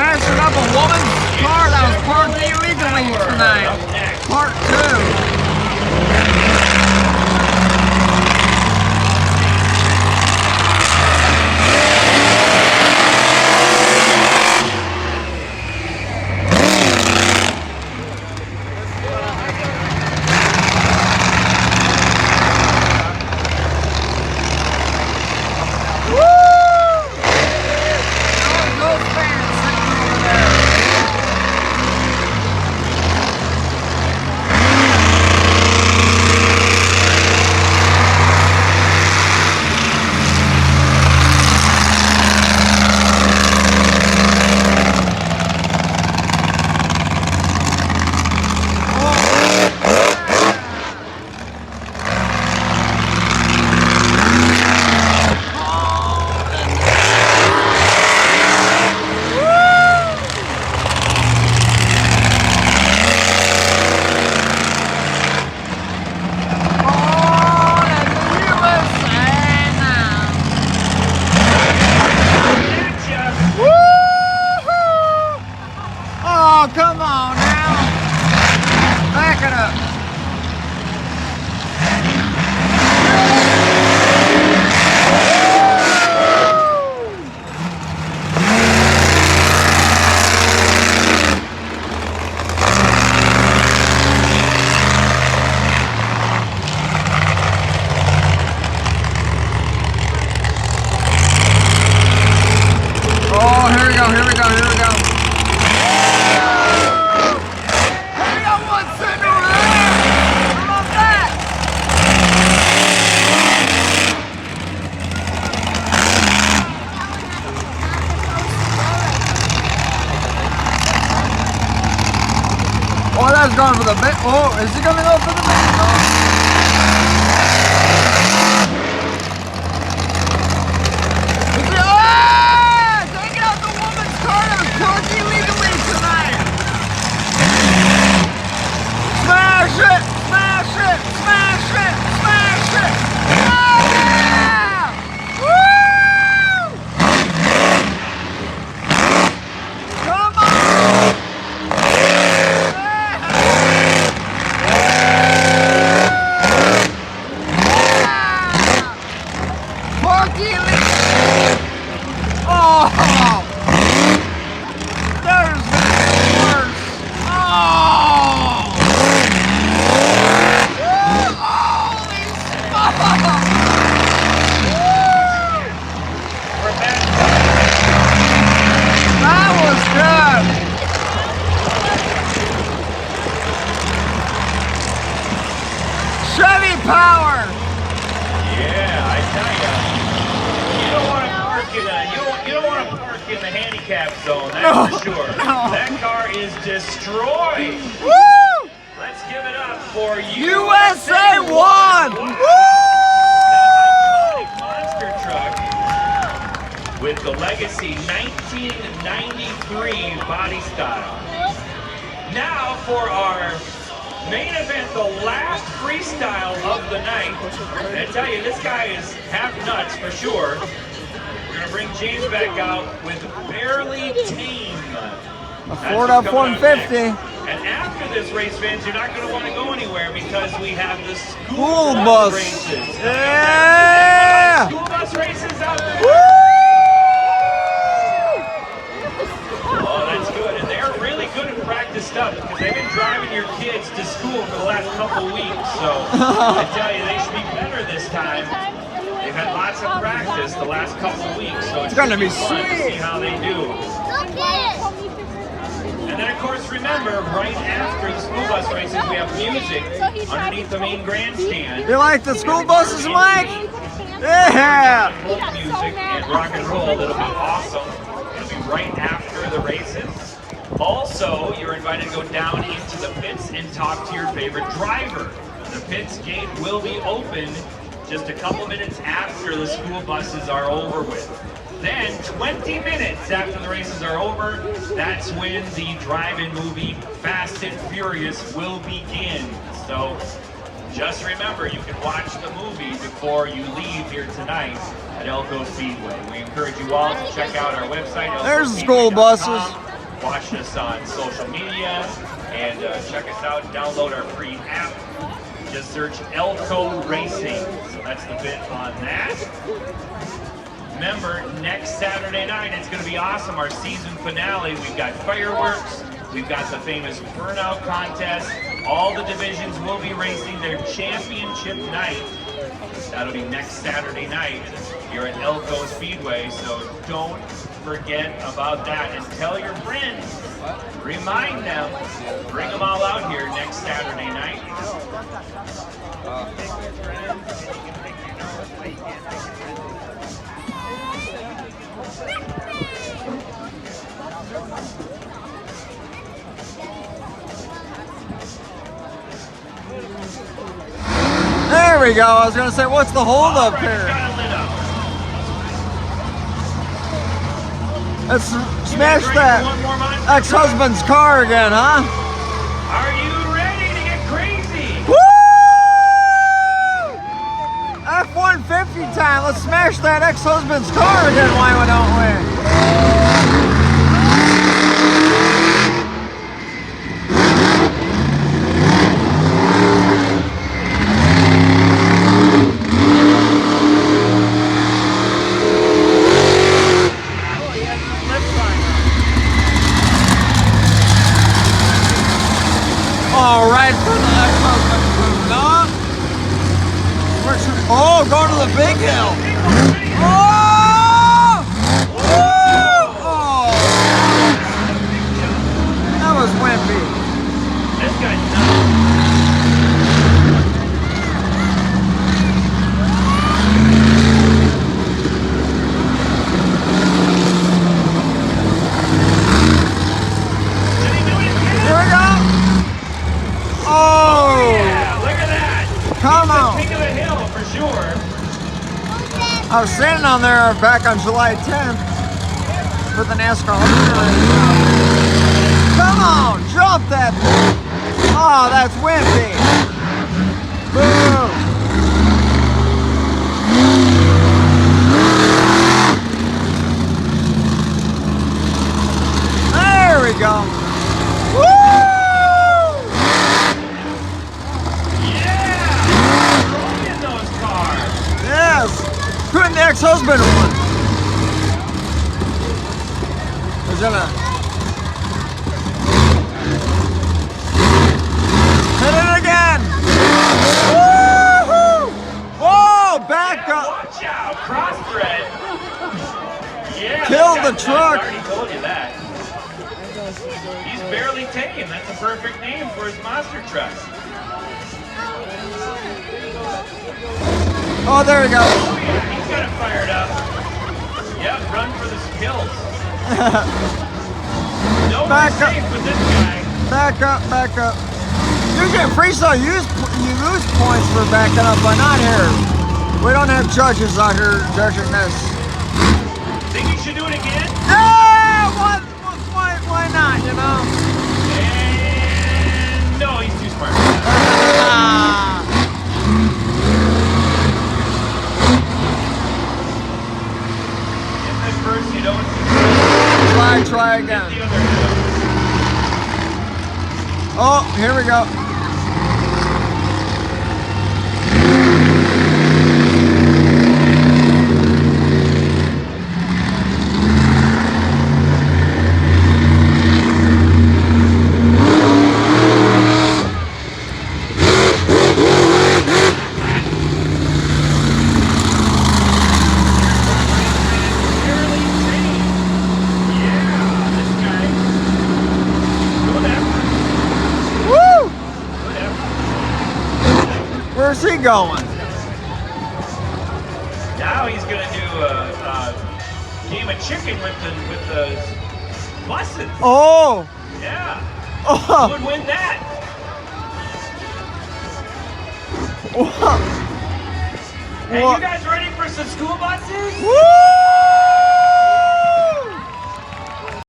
smashing up a woman's car that was parked illegally tonight. Part 2. Oh, come on now. Back it up. Oh, here we go, here we go, here we go. Oh, that's going for the bit. Oh, is he going to go for the bit? No. Is he? Ah! Taking out the woman's car that was parked illegally tonight. Smash it! Smash it! Smash it! Smash it! Ah! Woo! Come on! Oh, there's worse. Oh, holy smokes! That was good. Chevy power. Yeah, I tell you. You don't want to park in the handicap zone, that's for sure. No. That car is destroyed. Woo! Let's give it up for USA 1! Woo! That iconic monster truck with the legacy 1993 body style. Now for our main event, the last freestyle of the night. And I tell you, this guy is half nuts for sure. We're going to bring James back out with Barely Tame. A Ford F-150. And after this race, fans, you're not going to want to go anywhere because we have the School bus races. Yeah! School bus races out there. Woo! Oh, that's good. And they're really good at practice stuff because they've been driving your kids to school for the last couple weeks. So I tell you, they should be better this time. They've had lots of practice the last couple weeks, so it's gonna be fun to sweet. see how they do. And then, of course, remember, right after the school bus races, we have music underneath the main grandstand. You like the school buses, Mike? Yeah! Folk music and rock and roll. It'll be awesome. It'll be right after the races. Also, you're invited to go down into the pits and talk to your favorite driver. The pits gate will be open just a couple minutes after the school buses are over with. Then 20 minutes after the races are over, that's when the drive-in movie Fast and Furious will begin. So just remember, you can watch the movie before you leave here tonight at Elko Speedway. We encourage you all to check out our website. There's the school buses. watch us on social media and check us out. Download our free app. Just search Elko Racing. So that's the bit on that. Remember, next Saturday night, it's going to be awesome. Our season finale. We've got fireworks. We've got the famous burnout contest. All the divisions will be racing their championship night. That'll be next Saturday night here at Elko Speedway. So don't forget about that. And tell your friends, remind them, bring them all out here next Saturday night. There we go. I was going to say, what's the hold up here? Let's smash that ex-husband's car again, huh? Are you ready to get crazy? Woo! F-150 time. Let's smash that ex-husband's car again. Why don't we? All right, for the ex-husband. Oh, go to the big hill. Oh! Oh! That was wimpy. This guy's nuts. Did he do it again? Here we go. Oh! Yeah, look at that. Come on. He's the king of the hill for sure. I was standing on there back on July 10th for the NASCAR. Come on, jump that thing. Oh, that's wimpy. Boom. There we go. Woo! Putting the ex-husband one. Is that a... Hit it again. Woo-hoo! Whoa, back up. Watch out, crossbred. Yeah. Killed the truck. I already told you that. He's barely tame. That's a perfect name for his monster truck. Oh, there we go. Oh yeah, he's got it fired up. Yep, run for the skills. No Back up. safe with this guy. Back up, back up. Usually in freestyle, you lose points for backing up, but not here. We don't have judges out here judging this. Think you should do it again? Yeah, why not, you know? And no, he's too smart for that. First, you don't Try again. Oh, here we go. Where's he going? Now he's gonna do a game of chicken with the buses. Oh! Yeah. Oh! Who would win that? What? Hey, you guys ready for some school buses? Woo!